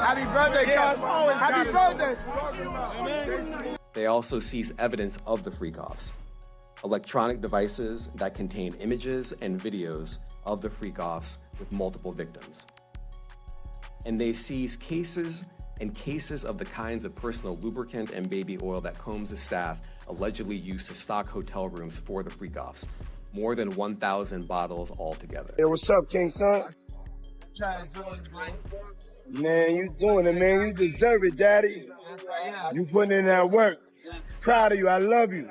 Happy birthday, cuz. Happy birthday. They also seized evidence of the freak-offs. Electronic devices that contain images and videos of the freak-offs with multiple victims. And they seized cases and cases of the kinds of personal lubricant and baby oil that Combs' staff allegedly used to stock hotel rooms for the freak-offs. More than 1,000 bottles altogether. Hey, what's up, King Son? Man, you doing it, man. You deserve it, Daddy. You putting in that work. Proud of you. I love you.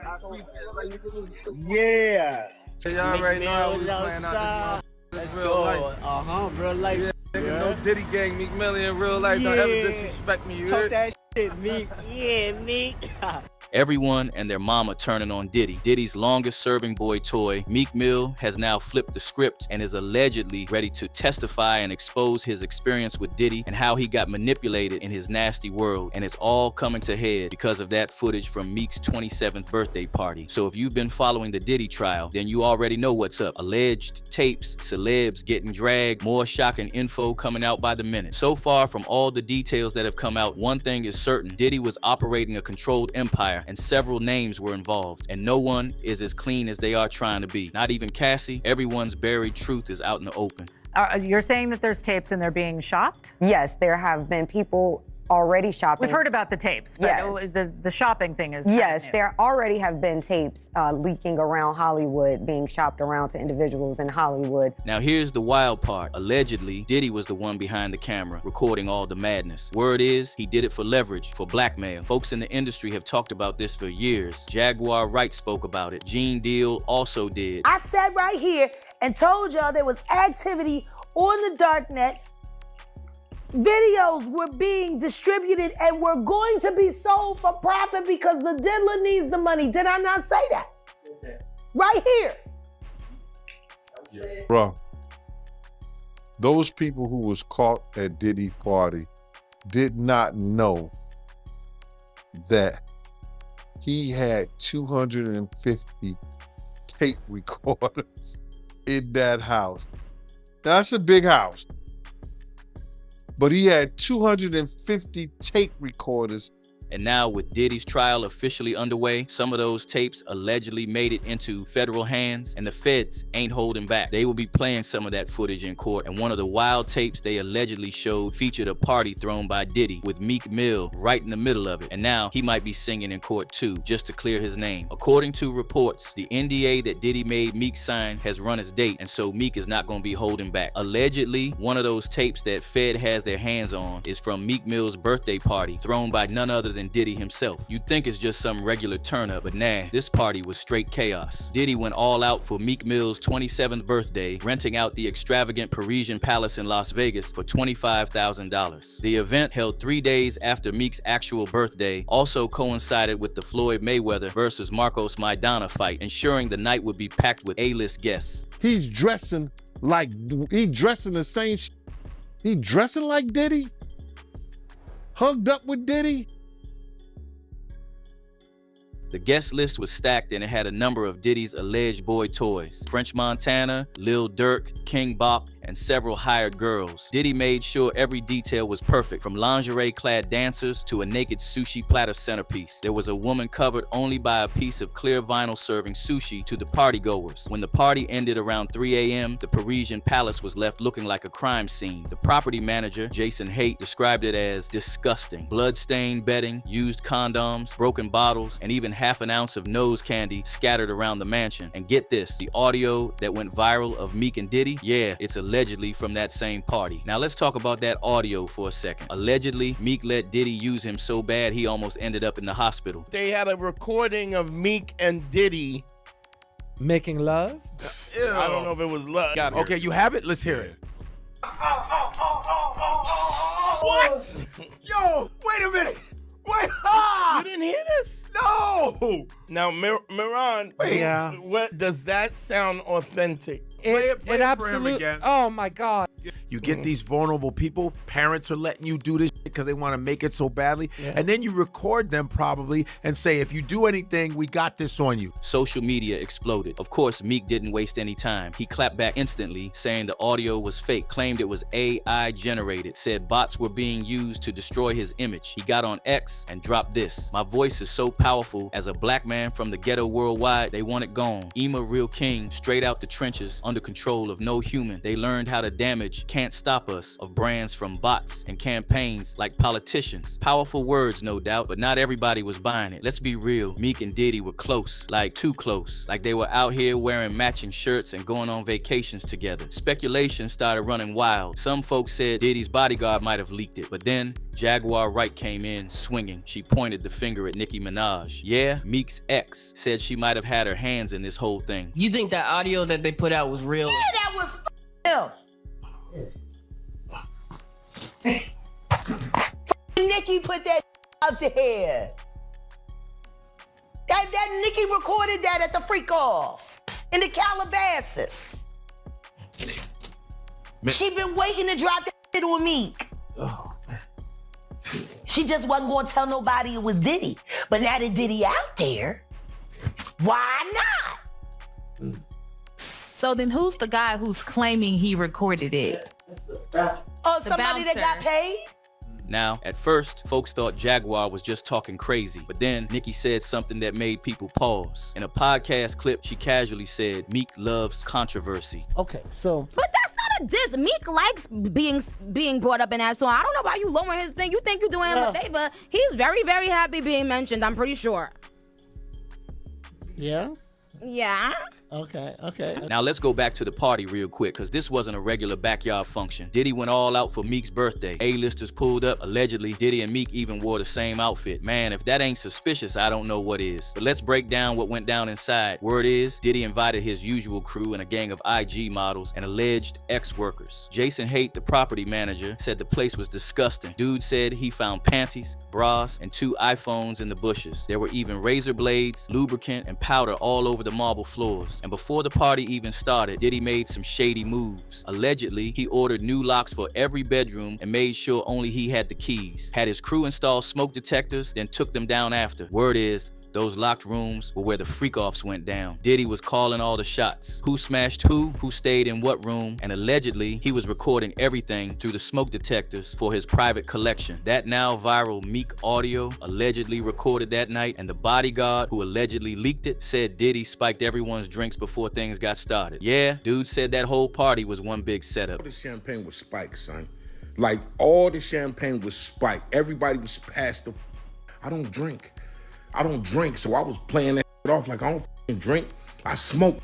Yeah. Y'all already know how we playing out this. Let's real life. Real life. Yeah. No Diddy gang, Meek Mill in real life. Don't ever disrespect me, you Talk heard? that shit, Meek. Yeah, Meek. Everyone and their mama turning on Diddy. Diddy's longest serving boy toy, Meek Mill, has now flipped the script and is allegedly ready to testify and expose his experience with Diddy and how he got manipulated in his nasty world. And it's all coming to head because of that footage from Meek's 27th birthday party. So if you've been following the Diddy trial, then you already know what's up. Alleged tapes, celebs getting dragged, more shocking info coming out by the minute. So far from all the details that have come out, one thing is certain: Diddy was operating a controlled empire and several names were involved, and no one is as clean as they are trying to be. Not even Cassie. Everyone's buried truth is out in the open. You're saying that there's tapes and they're being shopped? Yes, there have been people already shopping. We've heard about the tapes, but yes. The shopping thing is yes, there already have been tapes leaking around Hollywood, being shopped around to individuals in Hollywood. Now here's the wild part. Allegedly, Diddy was the one behind the camera, recording all the madness. Word is, he did it for leverage, for blackmail. Folks in the industry have talked about this for years. Jaguar Wright spoke about it. Gene Deal also did. I sat right here and told y'all there was activity on the dark net. Videos were being distributed and were going to be sold for profit because the diddler needs the money. Did I not say that? Right here. Yeah. Bro, those people who was caught at Diddy party did not know that he had 250 tape recorders in that house. That's a big house. But he had 250 tape recorders. And now with Diddy's trial officially underway, some of those tapes allegedly made it into federal hands, and the feds ain't holding back. They will be playing some of that footage in court, and one of the wild tapes they allegedly showed featured a party thrown by Diddy with Meek Mill right in the middle of it. And now he might be singing in court too, just to clear his name. According to reports, the NDA that Diddy made Meek sign has run its date, and so Meek is not going to be holding back. Allegedly, one of those tapes that Fed has their hands on is from Meek Mill's birthday party, thrown by none other than Diddy himself. You'd think it's just some regular turn up, but nah, this party was straight chaos. Diddy went all out for Meek Mill's 27th birthday, renting out the extravagant Parisian Palace in Las Vegas for $25,000. The event, held 3 days after Meek's actual birthday, also coincided with the Floyd Mayweather versus Marcos Maidana fight, ensuring the night would be packed with A-list guests. He's dressing like, he dressing the same he dressing like Diddy? Hugged up with Diddy? The guest list was stacked and it had a number of Diddy's alleged boy toys. French Montana, Lil Durk, King Bop, and several hired girls. Diddy made sure every detail was perfect, from lingerie-clad dancers to a naked sushi platter centerpiece. There was a woman covered only by a piece of clear vinyl serving sushi to the partygoers. When the party ended around 3 a.m., the Parisian Palace was left looking like a crime scene. The property manager, Jason Haight, described it as disgusting. Blood-stained bedding, used condoms, broken bottles, and even half an ounce of nose candy scattered around the mansion. And get this, the audio that went viral of Meek and Diddy, yeah, it's allegedly from that same party. Now let's talk about that audio for a second. Allegedly, Meek let Diddy use him so bad he almost ended up in the hospital. They had a recording of Meek and Diddy making love? Ew. I don't know if it was love. Okay, you have it? Let's hear it. What? Yo, wait a minute. Wait, You didn't hear this? No! Now, Miran, yeah. What does that sound authentic? It absolutely. Oh my God. You get these vulnerable people, parents are letting you do this because they want to make it so badly. And then you record them probably and say, if you do anything, we got this on you. Social media exploded. Of course, Meek didn't waste any time. He clapped back instantly, saying the audio was fake, claimed it was AI generated, said bots were being used to destroy his image. He got on X and dropped this. My voice is so powerful, as a black man from the ghetto worldwide, they want it gone. Ema real king, straight out the trenches, under control of no human. They learned how to damage, can't stop us, of brands from bots and campaigns like politicians. Powerful words, no doubt, but not everybody was buying it. Let's be real, Meek and Diddy were close, like too close. Like they were out here wearing matching shirts and going on vacations together. Speculation started running wild. Some folks said Diddy's bodyguard might have leaked it, but then Jaguar Wright came in swinging. She pointed the finger at Nicki Minaj. Yeah, Meek's ex said she might have had her hands in this whole thing. You think that audio that they put out was real? Yeah, that was him. Nicki put that out there. That Nicki recorded that at the freak off in the Calabasas. She been waiting to drop that shit on Meek. Oh, man. She just wasn't gonna tell nobody it was Diddy. But now that Diddy out there, why not? So then who's the guy who's claiming he recorded it? Oh, somebody that got paid? Now, at first, folks thought Jaguar was just talking crazy, but then Nicki said something that made people pause. In a podcast clip, she casually said, Meek loves controversy. Okay, so... But that's not a diss. Meek likes being brought up in that song. I don't know why you lowering his thing. You think you're doing him a favor. He's very, very happy being mentioned, I'm pretty sure. Yeah? Yeah? Okay. Now let's go back to the party real quick, cause this wasn't a regular backyard function. Diddy went all out for Meek's birthday. A-listers pulled up. Allegedly, Diddy and Meek even wore the same outfit. Man, if that ain't suspicious, I don't know what is. But let's break down what went down inside. Word is, Diddy invited his usual crew and a gang of IG models and alleged ex-workers. Jason Haight, the property manager, said the place was disgusting. Dude said he found panties, bras, and 2 iPhones in the bushes. There were even razor blades, lubricant, and powder all over the marble floors. And before the party even started, Diddy made some shady moves. Allegedly, he ordered new locks for every bedroom and made sure only he had the keys. Had his crew install smoke detectors, then took them down after. Word is, those locked rooms were where the freak-offs went down. Diddy was calling all the shots. Who smashed who stayed in what room, and allegedly, he was recording everything through the smoke detectors for his private collection. That now viral Meek audio, allegedly recorded that night, and the bodyguard who allegedly leaked it said Diddy spiked everyone's drinks before things got started. Yeah, dude said that whole party was one big setup. All the champagne was spiked, son. Like, all the champagne was spiked. Everybody was past the... I don't drink, so I was playing that off like I don't fucking drink. I smoke.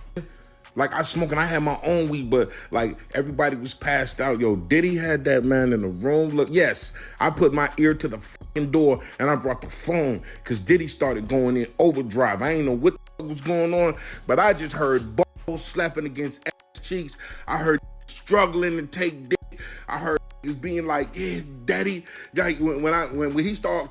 Like, I smoke and I had my own weed, but like everybody was passed out. Yo, Diddy had that man in the room. Look, yes, I put my ear to the fucking door and I brought the phone because Diddy started going in overdrive. I ain't know what the fuck was going on, but I just heard balls slapping against ass cheeks. I heard struggling to take dick. I heard is being like, yeah, daddy. Like when he started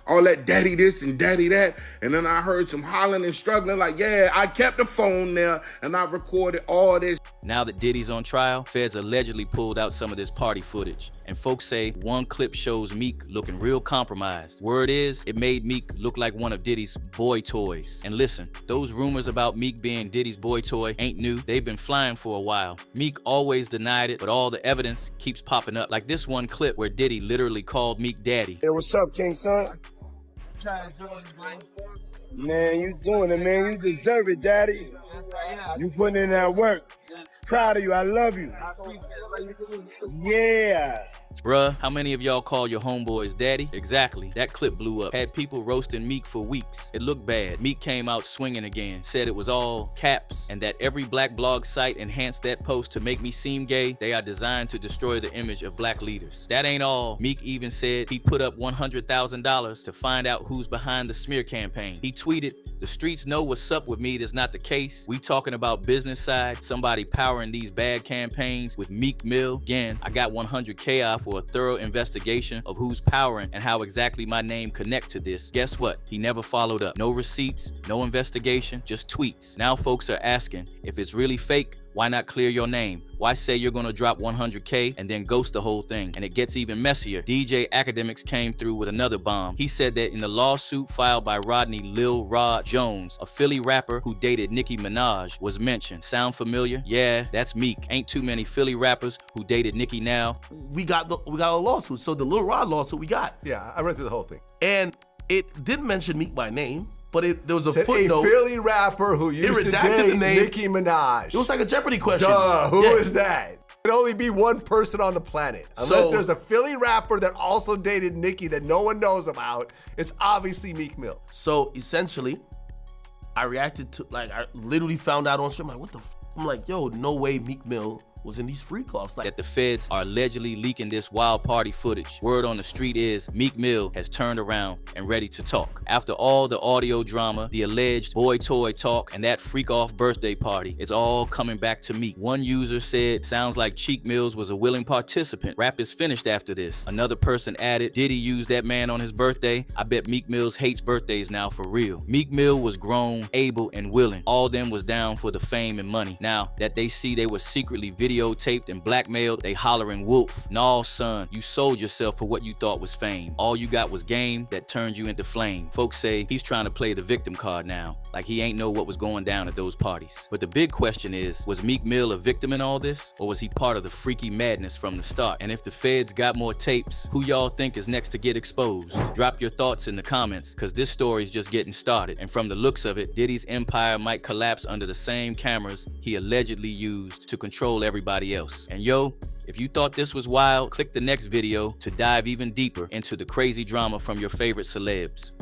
all that daddy this and daddy that, and then I heard some hollering and struggling like, yeah, I kept the phone there and I recorded all this. Now that Diddy's on trial, feds allegedly pulled out some of this party footage. And folks say one clip shows Meek looking real compromised. Word is, it made Meek look like one of Diddy's boy toys. And listen, those rumors about Meek being Diddy's boy toy ain't new. They've been flying for a while. Meek always denied it, but all the evidence keeps popping up. Like this one clip where Diddy literally called Meek daddy. Hey, what's up, King Son? Man, you doing it, man. You deserve it, daddy. You putting in that work. Proud of you. I love you. Yeah. Bruh, how many of y'all call your homeboys daddy? Exactly. That clip blew up. Had people roasting Meek for weeks. It looked bad. Meek came out swinging again. Said it was all caps and that every black blog site enhanced that post to make me seem gay. They are designed to destroy the image of black leaders. That ain't all. Meek even said he put up $100,000 to find out who's behind the smear campaign. He tweeted, "The streets know what's up with me. That's not the case. We talking about business side. Somebody powering these bad campaigns with Meek Mill. Again, I got $100K off for a thorough investigation of who's powering and how exactly my name connect to this." Guess what? He never followed up. No receipts, no investigation, just tweets. Now folks are asking, if it's really fake, Why not clear your name? Why say you're gonna drop 100K and then ghost the whole thing? And it gets even messier. DJ Academics came through with another bomb. He said that in the lawsuit filed by Rodney Lil Rod Jones, a Philly rapper who dated Nicki Minaj was mentioned. Sound familiar? Yeah, that's Meek. Ain't too many Philly rappers who dated Nicki now. We got a lawsuit. So the Lil Rod lawsuit we got. Yeah, I read through the whole thing. And it didn't mention Meek by name, but there was a Said footnote. A Philly rapper who used to redacted date the name. Nicki Minaj. It was like a Jeopardy question. Duh, who Yeah. is that? There can only be one person on the planet. Unless there's a Philly rapper that also dated Nicki that no one knows about, it's obviously Meek Mill. So essentially, I reacted to, like, I literally found out on stream, like, what the f? I'm like, yo, no way Meek Mill was in these freak-offs. Like, that the feds are allegedly leaking this wild party footage. Word on the street is Meek Mill has turned around and ready to talk. After all the audio drama, the alleged boy toy talk, and that freak-off birthday party, it's all coming back to Meek. One user said, sounds like Cheek Mills was a willing participant. Rap is finished after this. Another person added, Diddy used that man on his birthday? I bet Meek Mills hates birthdays now for real. Meek Mill was grown, able, and willing. All them was down for the fame and money. Now that they see they were secretly videotaped and blackmailed, they hollering wolf. Nah, son, you sold yourself for what you thought was fame. All you got was game that turned you into flame. Folks say he's trying to play the victim card now, like he ain't know what was going down at those parties. But the big question is, was Meek Mill a victim in all this, or was he part of the freaky madness from the start? And if the feds got more tapes, who y'all think is next to get exposed? Drop your thoughts in the comments, cause this story's just getting started. And from the looks of it, Diddy's empire might collapse under the same cameras he allegedly used to control everybody else. And yo, if you thought this was wild, click the next video to dive even deeper into the crazy drama from your favorite celebs.